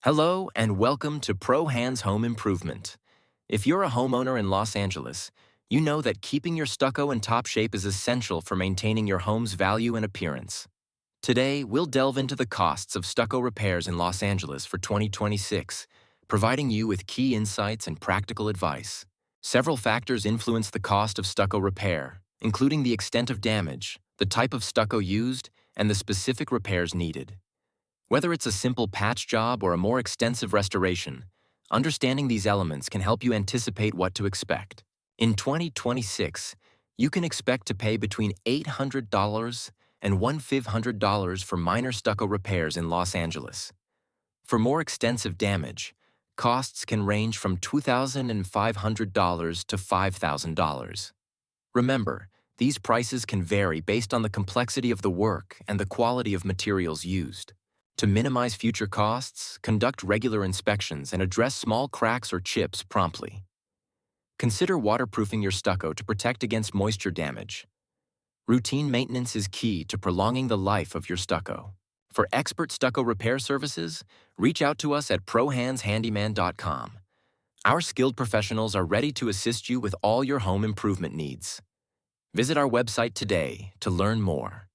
Hello and welcome to Pro Hands Home Improvement. If you're a homeowner in Los Angeles, you know that keeping your stucco in top shape is essential for maintaining your home's value and appearance. Today, we'll delve into the costs of stucco repairs in Los Angeles for 2026, providing you with key insights and practical advice. Several factors influence the cost of stucco repair, including the extent of damage, the type of stucco used, and the specific repairs needed. Whether it's a simple patch job or a more extensive restoration, understanding these elements can help you anticipate what to expect. In 2026, you can expect to pay between $800 and $1,500 for minor stucco repairs in Los Angeles. For more extensive damage, costs can range from $2,500 to $5,000. Remember, these prices can vary based on the complexity of the work and the quality of materials used. To minimize future costs, conduct regular inspections and address small cracks or chips promptly. Consider waterproofing your stucco to protect against moisture damage. Routine maintenance is key to prolonging the life of your stucco. For expert stucco repair services, reach out to us at ProHandsHandyman.com. Our skilled professionals are ready to assist you with all your home improvement needs. Visit our website today to learn more.